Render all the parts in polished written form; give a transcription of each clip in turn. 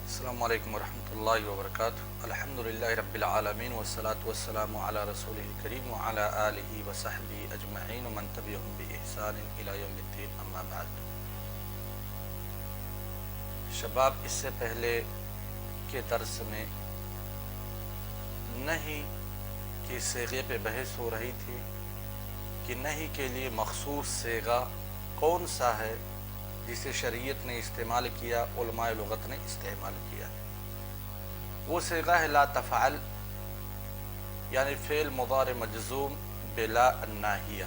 السلام علیکم ورحمۃ اللہ وبرکاتہ۔ الحمد للہ رب العالمین والصلاة والسلام علی رسولہ الکریم وعلی آلہ وصحبہ اجمعین ومن تبعہم بإحسان الی یوم الدین، اما بعد۔ شباب، اس سے پہلے کے درس میں نہیں کے صیغے پہ بحث ہو رہی تھی کہ نہیں کے لیے مخصوص صیغہ کون سا ہے جسے شریعت نے استعمال کیا، علماء لغت نے استعمال کیا۔ وہ صیغہ ہے لا تفعل، یعنی فعل مضارع مجزوم بلا الناہیہ۔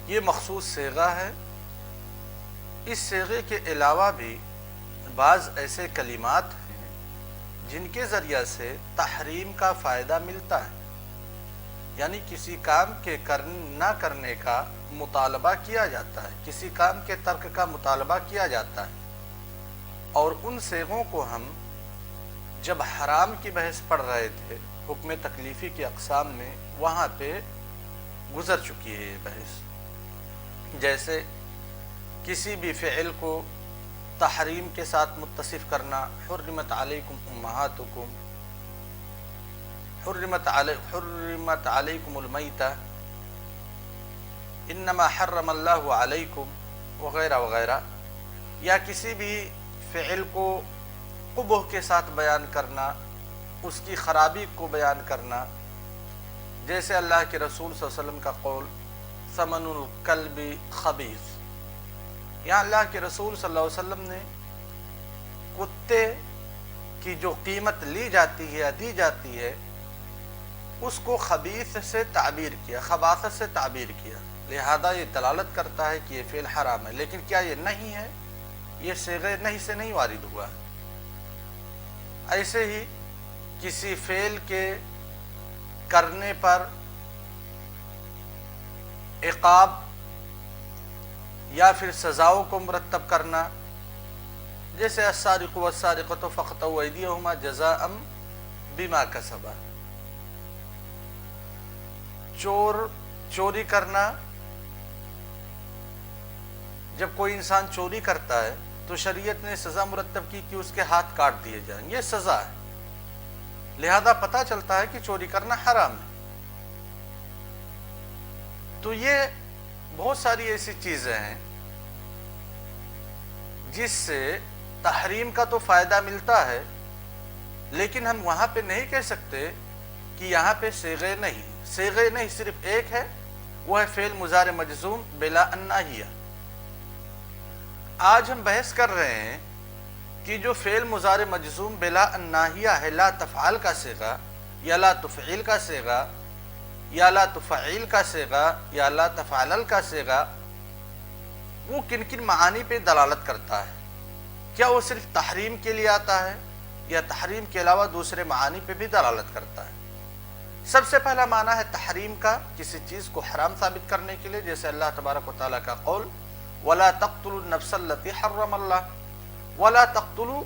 یہ مخصوص صیغہ ہے۔ اس صیغے کے علاوہ بھی بعض ایسے کلمات ہیں جن کے ذریعہ سے تحریم کا فائدہ ملتا ہے، یعنی کسی کام کے نہ کرنے کا مطالبہ کیا جاتا ہے، کسی کام کے ترک کا مطالبہ کیا جاتا ہے۔ اور ان صیغوں کو ہم جب حرام کی بحث پڑھ رہے تھے حکم تکلیفی کی اقسام میں، وہاں پہ گزر چکی ہے یہ بحث۔ جیسے کسی بھی فعل کو تحریم کے ساتھ متصف کرنا، حرمت علیکم امہاتکم، حرمت علیکم المیتہ، انما حرم اللہ علیکم، وغیرہ وغیرہ۔ یا کسی بھی فعل کو قبح کے ساتھ بیان کرنا، اس کی خرابی کو بیان کرنا، جیسے اللہ کے رسول صلی اللہ علیہ وسلم کا قول ثمن الکلب خبیث۔ یہاں اللہ کے رسول صلی اللہ علیہ وسلم نے کتے کی جو قیمت لی جاتی ہے یا دی جاتی ہے، اس کو خبیث سے تعبیر کیا، خباثت سے تعبیر کیا، لہذا یہ دلالت کرتا ہے کہ یہ فعل حرام ہے۔ لیکن کیا یہ نہیں ہے؟ یہ صیغہ نہیں سے نہیں وارد ہوا۔ ایسے ہی کسی فعل کے کرنے پر عقاب یا پھر سزاؤں کو مرتب کرنا، جیسے السارق والسارقۃ فاقطعوا ایدیہما جزاء بما کسبا۔ چوری کرنا، جب کوئی انسان چوری کرتا ہے تو شریعت نے سزا مرتب کی کہ اس کے ہاتھ کاٹ دیے جائیں، یہ سزا ہے۔ لہذا پتہ چلتا ہے کہ چوری کرنا حرام ہے۔ تو یہ بہت ساری ایسی چیزیں ہیں جس سے تحریم کا تو فائدہ ملتا ہے، لیکن ہم وہاں پہ نہیں کہہ سکتے کہ یہاں پہ صیغے نہیں۔ صیغے نہیں، صرف ایک ہے، وہ ہے فعل مضارع مجزوم بلا الناہیہ۔ آج ہم بحث کر رہے ہیں کہ جو فعل مضارع مجزوم بلا الناہیہ ہے، لا تفعل کا صیغہ یا لا تفعیل کا صیغہ یا لا تفعیل کا صیغہ یا لا تفعلل کا صیغہ، وہ کن کن معانی پہ دلالت کرتا ہے؟ کیا وہ صرف تحریم کے لیے آتا ہے یا تحریم کے علاوہ دوسرے معانی پہ بھی دلالت کرتا ہے؟ سب سے پہلا معنی ہے تحریم کا، کسی چیز کو حرام ثابت کرنے کے لیے، جیسے اللہ تبارک و تعالیٰ کا قول وَلَا تَقْتُلُوا النَّفْسَ الَّتِي حَرَّمَ اللَّهُ۔ وَلَا تَقْتُلُوا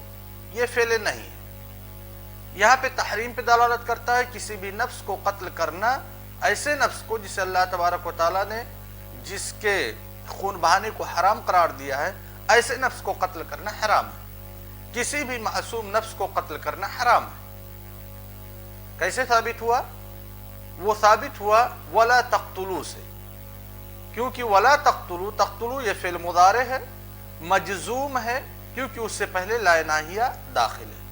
یہ فعل نہیں ہے، یہاں پہ تحریم پہ دلالت کرتا ہے۔ کسی بھی نفس کو قتل کرنا، ایسے نفس کو جسے اللہ تبارک و تعالیٰ نے جس کے خون بہانے کو حرام قرار دیا ہے، ایسے نفس کو قتل کرنا حرام ہے۔ کسی بھی معصوم نفس کو قتل کرنا حرام ہے۔ کیسے ثابت ہوا؟ وہ ثابت ہوا وَلَا تَقْتُلُوا سے، کیونکہ وَلَا تَقْتُلُوا، تقتلوا یہ فعل مضارع ہے، مجزوم ہے کیونکہ اس سے پہلے لا ناہیہ داخل ہے۔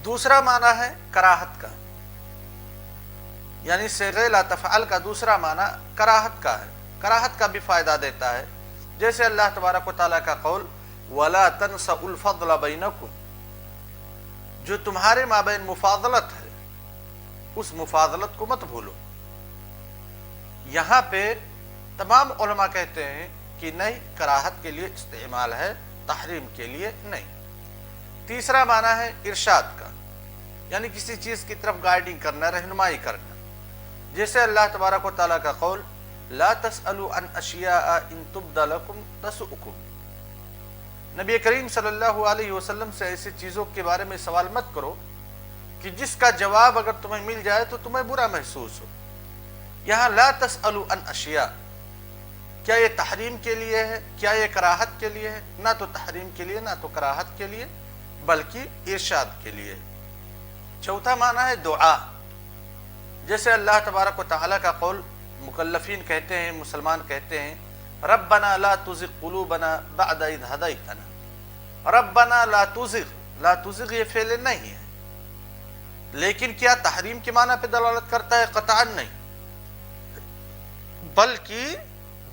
دوسرا معنی ہے کراہت کا، یعنی صیغہ لا تفعل کا دوسرا معنی کراہت کا ہے، کراہت کا بھی فائدہ دیتا ہے، جیسے اللہ تبارک و تعالیٰ کا قول وَلَا تَنْسَؤُوا الْفَضْلَ بَيْنَكُمْ، جو تمہارے مابین مفاضلت ہے اس مفاضلت کو مت بھولو۔ یہاں پہ تمام علماء کہتے ہیں کہ نہیں، کراہت کے لیے استعمال ہے، تحریم کے لیے نہیں۔ تیسرا معنی ہے ارشاد کا، یعنی کسی چیز کی طرف گائیڈنگ کرنا، رہنمائی کرنا، جیسے اللہ تبارک و تعالیٰ کا قول لا تسألوا عن اشیاء ان تبد لکم تسؤکم۔ نبی کریم صلی اللہ علیہ وسلم سے ایسی چیزوں کے بارے میں سوال مت کرو کہ جس کا جواب اگر تمہیں مل جائے تو تمہیں برا محسوس ہو۔ یہاں لا تسألوا عن اشیاء، کیا یہ تحریم کے لیے ہے، کیا یہ کراہت کے لیے ہے؟ نہ تو تحریم کے لیے، نہ تو کراہت کے لیے، بلکہ ارشاد کے لیے۔ چوتھا معنی ہے دعا، جیسے اللہ تبارک و تعالیٰ کا قول مکلفین کہتے ہیں، مسلمان کہتے ہیں ربنا لا تزغ قلوبنا بعد اذ ہدیتنا۔ ربنا لا تزغ، لا تزغ یہ فعل نہیں ہے، لیکن کیا تحریم کے معنی پہ دلالت کرتا ہے؟ قطعاً نہیں، بلکہ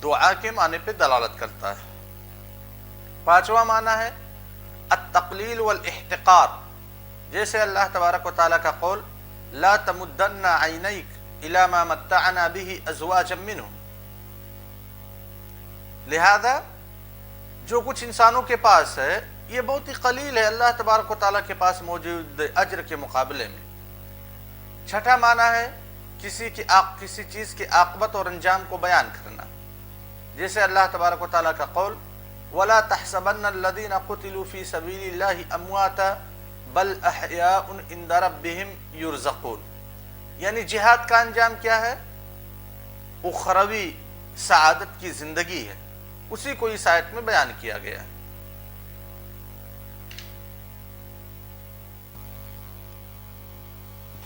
دعا کے معنی پہ دلالت کرتا ہے۔ پانچواں معنی ہے التقلیل والاحتقار، جیسے اللہ تبارک و تعالیٰ کا قول لا تمدن عینیک الی ما متعنا به ازواجا منہم۔ لہذا جو کچھ انسانوں کے پاس ہے یہ بہت ہی قلیل ہے اللہ تبارک و تعالیٰ کے پاس موجود اجر کے مقابلے میں۔ چھٹا معنی ہے کسی چیز کی عاقبت اور انجام کو بیان کرنا، جیسے اللہ تبارک و تعالیٰ کا قول وَلَا تَحْسَبَنَّ الَّذِينَ قُتِلُوا فِي سَبِيلِ اللَّهِ أَمْوَاتًا بَلْ أَحْيَاءٌ عِندَ رَبِّهِمْ يُرْزَقُونَ، یعنی جہاد کا انجام کیا ہے؟ اخروی سعادت کی زندگی ہے، اسی کو اس آیت میں بیان کیا گیا ہے۔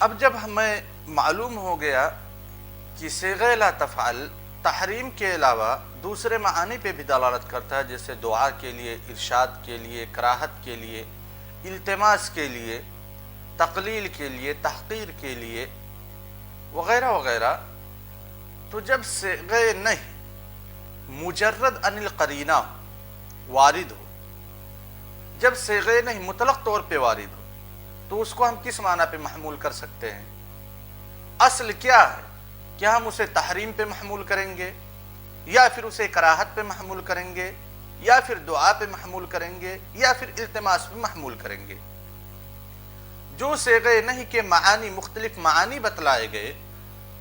اب جب ہمیں معلوم ہو گیا کہ صیغہ لا تفعل تحریم کے علاوہ دوسرے معانی پہ بھی دلالت کرتا ہے، جیسے دعا کے لیے، ارشاد کے لیے، کراہت کے لیے، التماس کے لیے، تقلیل کے لیے، تحقیر کے لیے وغیرہ وغیرہ، تو جب صیغہ نہیں مجرد عن القرینہ وارد ہو، جب صیغہ نہیں مطلق طور پہ وارد ہو، تو اس کو ہم کس معنی پہ محمول کر سکتے ہیں؟ اصل کیا ہے؟ کیا ہم اسے تحریم پہ محمول کریں گے، یا پھر اسے کراہت پہ محمول کریں گے، یا پھر دعا پہ محمول کریں گے، یا پھر التماس پہ محمول کریں گے؟ جو صیغہ نہیں کے معانی، مختلف معانی بتلائے گئے،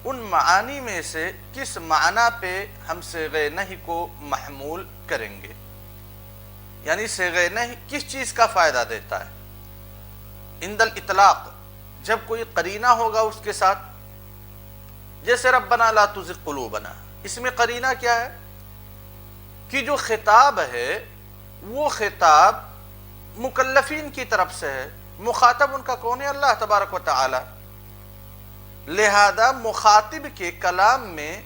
ان معانی میں سے کس معنی پہ ہم صیغہ نہیں کو محمول کریں گے؟ یعنی صیغہ نہیں کس چیز کا فائدہ دیتا ہے؟ عند الاطلاق، جب کوئی قرینہ ہوگا اس کے ساتھ، جیسے ربنا لا تزغ قلوبنا، اس میں قرینہ کیا ہے؟ کہ جو خطاب ہے وہ خطاب مکلفین کی طرف سے ہے، مخاطب ان کا کون ہے؟ اللہ تبارک و تعالی۔ لہذا مخاطب کے کلام میں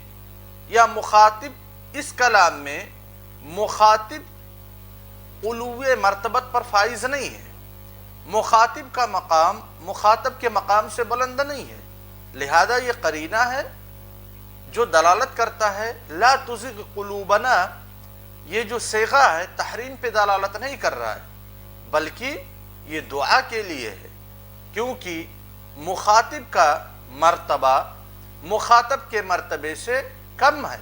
یا مخاطب اس کلام میں مخاطب علو مرتبت پر فائز نہیں ہے، مخاطب کا مقام مخاطب کے مقام سے بلند نہیں ہے، لہذا یہ قرینہ ہے جو دلالت کرتا ہے لا تزغ قلوبنا۔ یہ جو صیغہ ہے تحریم پہ دلالت نہیں کر رہا ہے، بلکہ یہ دعا کے لیے ہے، کیونکہ مخاطب کا مرتبہ مخاطب کے مرتبے سے کم ہے،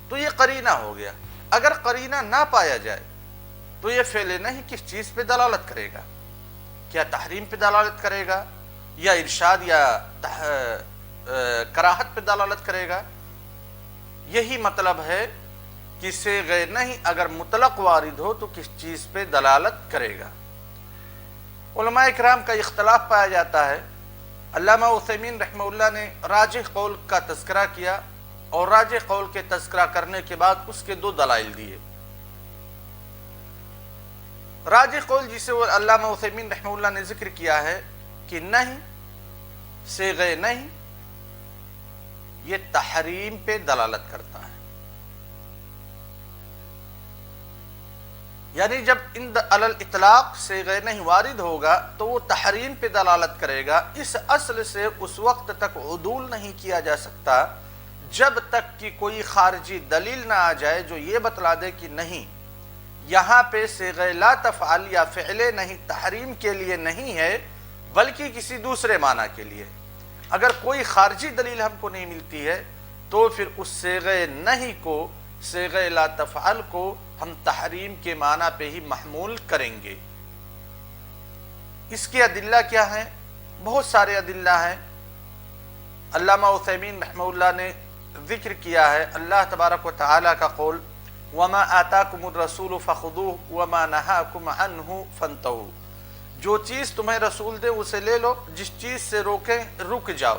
تو یہ قرینہ ہو گیا۔ اگر قرینہ نہ پایا جائے تو یہ فعل نہیں کس چیز پہ دلالت کرے گا؟ کیا تحریم پہ دلالت کرے گا، یا ارشاد یا کراہت پہ دلالت کرے گا؟ یہی مطلب ہے کہ صیغہ نہیں اگر مطلق وارد ہو تو کس چیز پہ دلالت کرے گا؟ علماء اکرام کا اختلاف پایا جاتا ہے۔ علامہ عثیمین رحمہ اللہ نے راجح قول کا تذکرہ کیا، اور راجح قول کے تذکرہ کرنے کے بعد اس کے دو دلائل دیے۔ راجح قول جسے علامہ عثیمین رحمہ اللہ نے ذکر کیا ہے کہ نہیں، صیغہ نہیں یہ تحریم پہ دلالت کرتا ہے، یعنی جب علی الاطلاق صیغہ نہیں وارد ہوگا تو وہ تحریم پہ دلالت کرے گا۔ اس اصل سے اس وقت تک عدول نہیں کیا جا سکتا جب تک کہ کوئی خارجی دلیل نہ آ جائے جو یہ بتلا دے کہ نہیں، یہاں پہ صیغہ لا تفعل یا فعل نہیں تحریم کے لیے نہیں ہے بلکہ کسی دوسرے معنی کے لیے۔ اگر کوئی خارجی دلیل ہم کو نہیں ملتی ہے تو پھر اس صیغہ نہیں کو، صیغہ لا تفعل کو ہم تحریم کے معنی پہ ہی محمول کریں گے۔ اس کے ادلہ کیا ہیں؟ بہت سارے ادلہ ہیں۔ علامہ عثیمین رحمہ اللہ نے ذکر کیا ہے اللہ تبارک و تعالی کا قول وَمَا آتَاكُمُ الرَّسُولُ فَخُذُوهُ وَمَا نَهَاكُمْ عَنْهُ فَانْتَهُوا، جو چیز تمہیں رسول دے اسے لے لو، جس چیز سے روکیں رک جاؤ،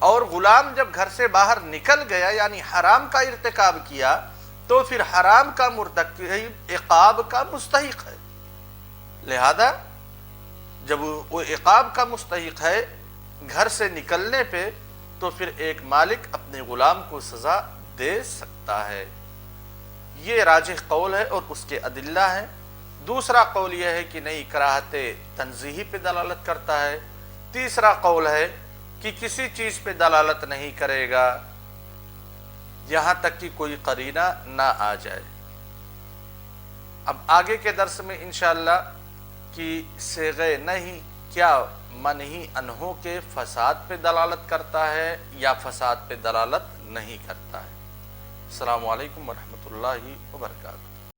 اور غلام جب گھر سے باہر نکل گیا یعنی حرام کا ارتکاب کیا تو پھر حرام کا مرتکب عقاب کا مستحق ہے. لہذا جب وہ عقاب کا مستحق ہے گھر سے نکلنے پہ تو پھر ایک مالک اپنے غلام کو سزا دے سکتا ہے. یہ راجح قول ہے اور اس کے ادلہ ہیں. دوسرا قول یہ ہے کہ نہیں، کراہت تنزیہی پہ دلالت کرتا ہے. تیسرا قول ہے کہ کسی چیز پہ دلالت نہیں کرے گا یہاں تک کہ کوئی قرینہ نہ آ جائے. اب آگے کے درس میں انشاءاللہ کہ صیغہ نہیں کیا منہی عنہ کے فساد پہ دلالت کرتا ہے یا فساد پہ دلالت نہیں کرتا ہے. السلام علیکم ورحمۃ اللہ وبرکاتہ.